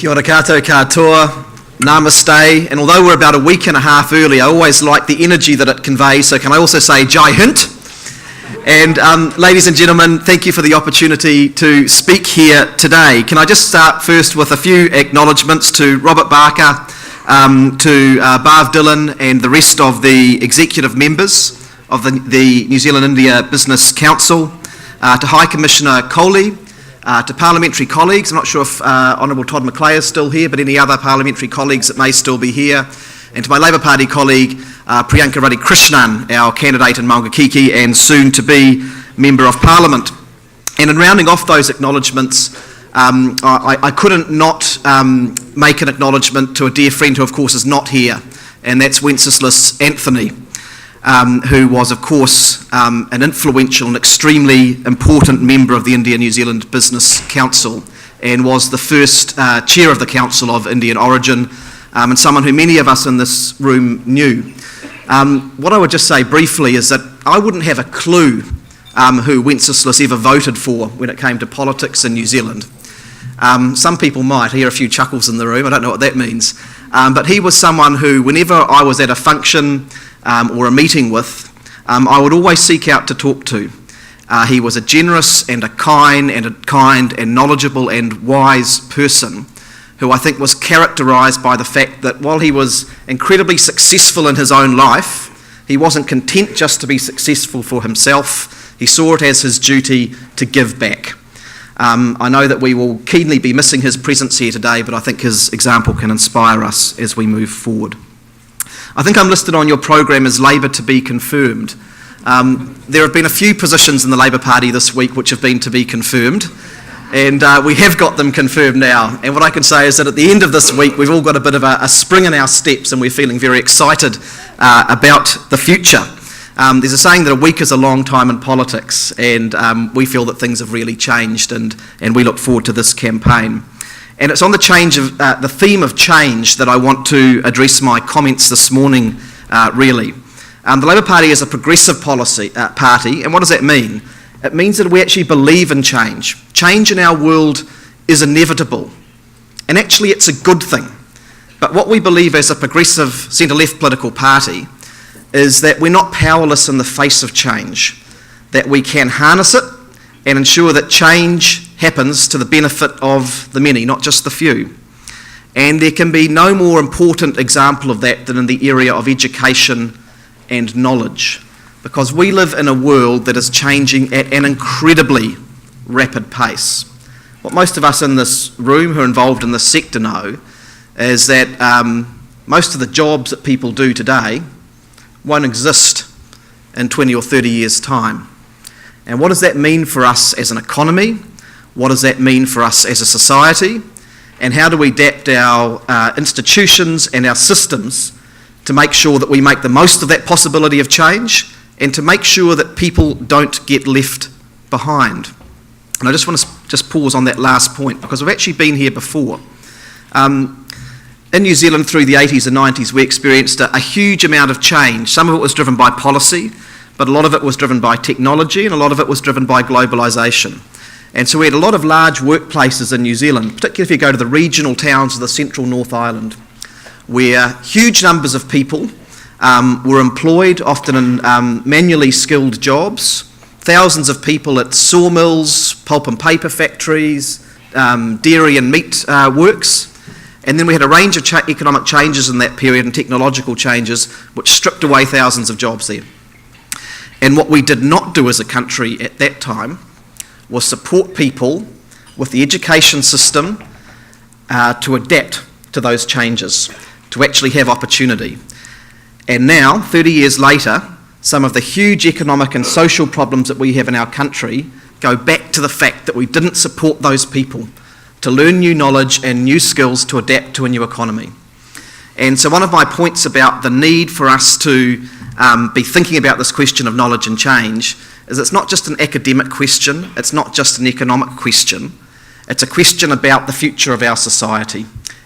Kia ora koutou katoa, namaste, and although we're about a week and a half early, I always like the energy that it conveys, so can I also say Jai Hint? And ladies and gentlemen, thank you for the opportunity to speak here today. Can I just start first with a few acknowledgements to Robert Barker, to Barv Dillon and the rest of the executive members of the New Zealand-India Business Council, to High Commissioner Coley, to parliamentary colleagues. I'm not sure if Honourable Todd McClay is still here, but any other parliamentary colleagues that may still be here. And to my Labour Party colleague, Priyanka Radhikrishnan, our candidate in Maungakiki and soon-to-be Member of Parliament. And in rounding off those acknowledgements, I couldn't not make an acknowledgement to a dear friend who, of course, is not here, and that's Wenceslas Anthony, who was, of course, an influential and extremely important member of the India-New Zealand Business Council and was the first chair of the Council of Indian origin, and someone who many of us in this room knew. What I would just say briefly is that I wouldn't have a clue who Wenceslas ever voted for when it came to politics in New Zealand. Some people might. I hear a few chuckles in the room. I don't know what that means. But he was someone who, whenever I was at a function or a meeting with, I would always seek out to talk to. He was a generous and a kind and knowledgeable and wise person who I think was characterised by the fact that while he was incredibly successful in his own life, he wasn't content just to be successful for himself. He saw it as his duty to give back. I know that we will keenly be missing his presence here today, but I think his example can inspire us as we move forward. I think I'm listed on your program as Labour to be confirmed. There have been a few positions in the Labour Party this week which have been to be confirmed, and we have got them confirmed now. And what I can say is that at the end of this week, we've all got a bit of a spring in our steps, and we're feeling very excited about the future. There's a saying that a week is a long time in politics, and we feel that things have really changed, and we look forward to this campaign. And it's on the theme of change that I want to address my comments this morning, really. The Labour Party is a progressive party, and what does that mean? It means that we actually believe in change. Change in our world is inevitable, and actually it's a good thing. But what we believe as a progressive centre-left political party is that we're not powerless in the face of change, that we can harness it and ensure that change happens to the benefit of the many, not just the few. And there can be no more important example of that than in the area of education and knowledge, because we live in a world that is changing at an incredibly rapid pace. What most of us in this room who are involved in this sector know is that most of the jobs that people do today won't exist in 20 or 30 years' time. And what does that mean for us as an economy? What does that mean for us as a society? And how do we adapt our institutions and our systems to make sure that we make the most of that possibility of change and to make sure that people don't get left behind? And I just want to pause on that last point, because we've actually been here before. In New Zealand through the 80s and 90s, we experienced a huge amount of change. Some of it was driven by policy, but a lot of it was driven by technology, and a lot of it was driven by globalisation. And so we had a lot of large workplaces in New Zealand, particularly if you go to the regional towns of the central North Island, where huge numbers of people were employed, often in manually skilled jobs, thousands of people at sawmills, pulp and paper factories, dairy and meat works. And then we had a range of economic changes in that period and technological changes which stripped away thousands of jobs there. And what we did not do as a country at that time was support people with the education system to adapt to those changes, to actually have opportunity. And now, 30 years later, some of the huge economic and social problems that we have in our country go back to the fact that we didn't support those people to learn new knowledge and new skills to adapt to a new economy. And so one of my points about the need for us to be thinking about this question of knowledge and change is it's not just an academic question, it's not just an economic question, it's a question about the future of our society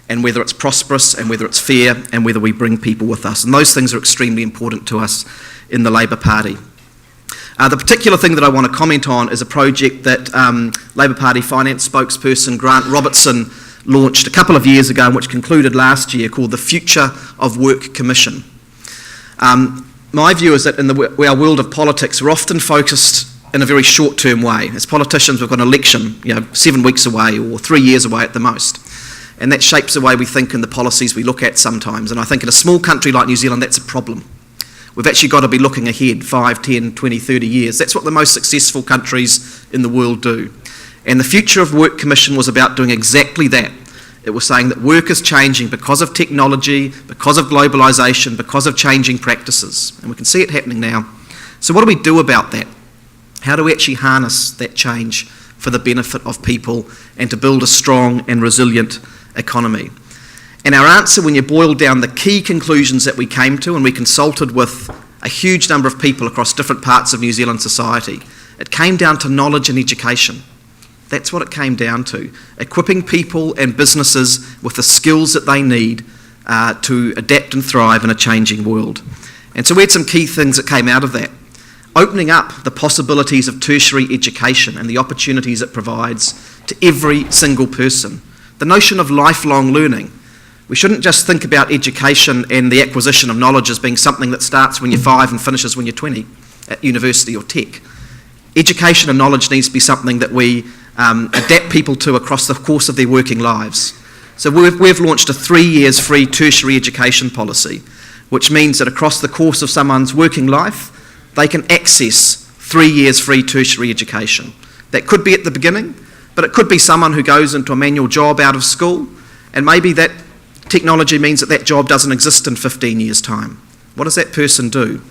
and whether it's prosperous and whether it's fair and whether we bring people with us. And those things are extremely important to us in the Labour Party. The particular thing that I want to comment on is a project that Labour Party finance spokesperson Grant Robertson launched a couple of years ago and which concluded last year, called the Future of Work Commission. My view is that in our world of politics, we're often focused in a very short-term way. As politicians, we've got an election, 7 weeks away or 3 years away at the most. And that shapes the way we think and the policies we look at sometimes. And I think in a small country like New Zealand, that's a problem. We've actually got to be looking ahead 5, 10, 20, 30 years. That's what the most successful countries in the world do. And the Future of Work Commission was about doing exactly that. It was saying that work is changing because of technology, because of globalisation, because of changing practices. And we can see it happening now. So what do we do about that? How do we actually harness that change for the benefit of people and to build a strong and resilient economy? And our answer, when you boil down the key conclusions that we came to, and we consulted with a huge number of people across different parts of New Zealand society, it came down to knowledge and education. That's what it came down to. Equipping people and businesses with the skills that they need to adapt and thrive in a changing world. And so we had some key things that came out of that. Opening up the possibilities of tertiary education and the opportunities it provides to every single person. The notion of lifelong learning. We shouldn't just think about education and the acquisition of knowledge as being something that starts when you're 5 and finishes when you're 20 at university or tech. Education and knowledge needs to be something that we adapt people to across the course of their working lives. So we've launched a 3 years free tertiary education policy, which means that across the course of someone's working life, they can access 3 years free tertiary education. That could be at the beginning, but it could be someone who goes into a manual job out of school, and maybe that technology means that job doesn't exist in 15 years' time. What does that person do?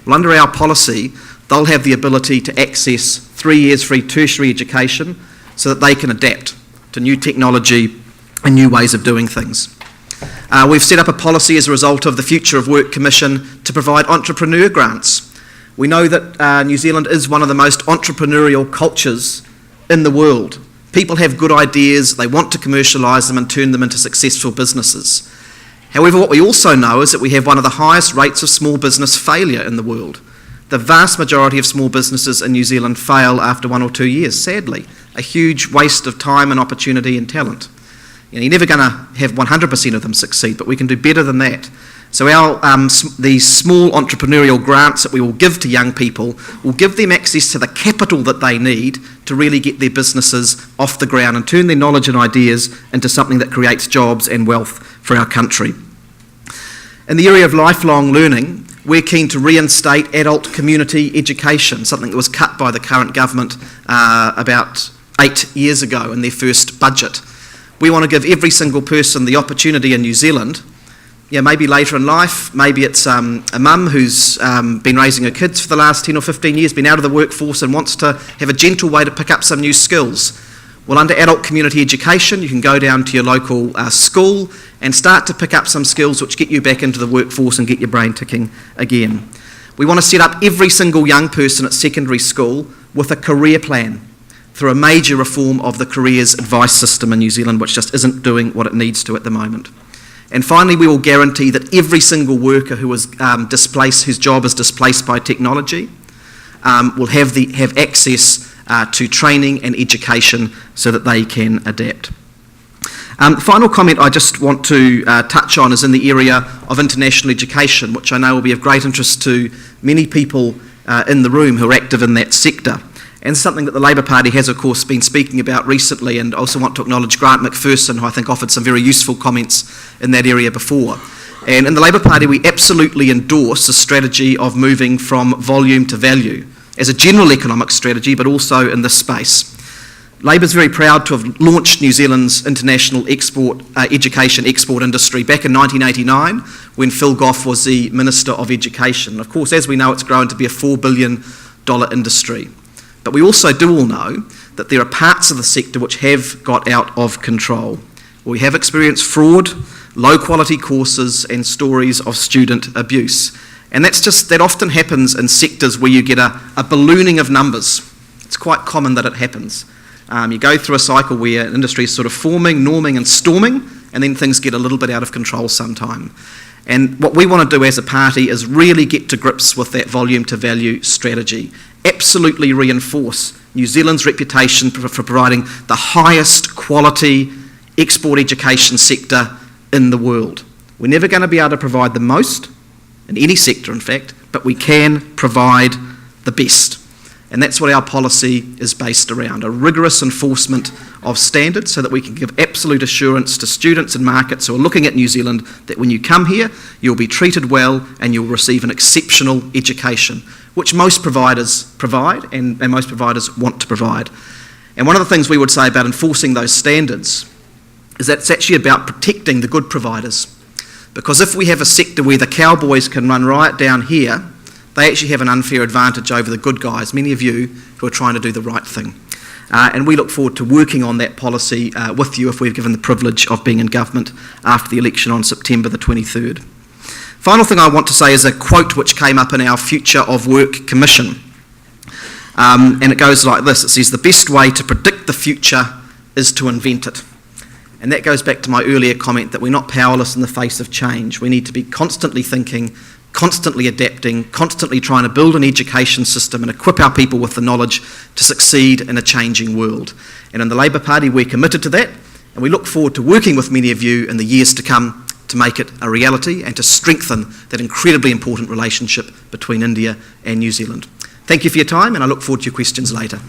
Well, under our policy, they'll have the ability to access 3 years free tertiary education so that they can adapt to new technology and new ways of doing things. We've set up a policy as a result of the Future of Work Commission to provide entrepreneur grants. We know that New Zealand is one of the most entrepreneurial cultures in the world. People have good ideas, they want to commercialise them and turn them into successful businesses. However, what we also know is that we have one of the highest rates of small business failure in the world. The vast majority of small businesses in New Zealand fail after 1 or 2 years, sadly. A huge waste of time and opportunity and talent. You're never going to have 100% of them succeed, but we can do better than that. So these small entrepreneurial grants that we will give to young people will give them access to the capital that they need to really get their businesses off the ground and turn their knowledge and ideas into something that creates jobs and wealth for our country. In the area of lifelong learning, we're keen to reinstate adult community education, something that was cut by the current government about 8 years ago in their first budget. We want to give every single person the opportunity in New Zealand, maybe later in life, maybe it's a mum who's been raising her kids for the last 10 or 15 years, been out of the workforce and wants to have a gentle way to pick up some new skills. Well, under adult community education, you can go down to your local school and start to pick up some skills which get you back into the workforce and get your brain ticking again. We want to set up every single young person at secondary school with a career plan through a major reform of the careers advice system in New Zealand, which just isn't doing what it needs to at the moment. And finally, we will guarantee that every single worker who is displaced, whose job is displaced by technology, will have access to training and education so that they can adapt. The final comment I just want to touch on is in the area of international education, which I know will be of great interest to many people in the room who are active in that sector. And something that the Labour Party has, of course, been speaking about recently, and also want to acknowledge Grant McPherson, who I think offered some very useful comments in that area before. And in the Labour Party, we absolutely endorse a strategy of moving from volume to value as a general economic strategy, but also in this space. Labour's very proud to have launched New Zealand's international education export industry back in 1989, when Phil Goff was the Minister of Education. Of course, as we know, it's grown to be a $4 billion industry. But we also do all know that there are parts of the sector which have got out of control. We have experienced fraud, low quality courses and stories of student abuse. And that often happens in sectors where you get a ballooning of numbers. It's quite common that it happens. You go through a cycle where an industry is sort of forming, norming and storming, and then things get a little bit out of control sometime. And what we want to do as a party is really get to grips with that volume to value strategy. Absolutely reinforce New Zealand's reputation for providing the highest quality export education sector in the world. We're never going to be able to provide the most, in any sector in fact, but we can provide the best. And that's what our policy is based around, a rigorous enforcement of standards so that we can give absolute assurance to students and markets who are looking at New Zealand that when you come here, you'll be treated well and you'll receive an exceptional education, which most providers provide and most providers want to provide. And one of the things we would say about enforcing those standards is that it's actually about protecting the good providers. Because if we have a sector where the cowboys can run riot down here, they actually have an unfair advantage over the good guys, many of you who are trying to do the right thing. And we look forward to working on that policy with you if we're given the privilege of being in government after the election on September the 23rd. Final thing I want to say is a quote which came up in our Future of Work Commission. And it goes like this. It says, "The best way to predict the future is to invent it." And that goes back to my earlier comment that we're not powerless in the face of change. We need to be constantly thinking, constantly adapting, constantly trying to build an education system and equip our people with the knowledge to succeed in a changing world. And in the Labour Party, we're committed to that, and we look forward to working with many of you in the years to come to make it a reality and to strengthen that incredibly important relationship between India and New Zealand. Thank you for your time, and I look forward to your questions later.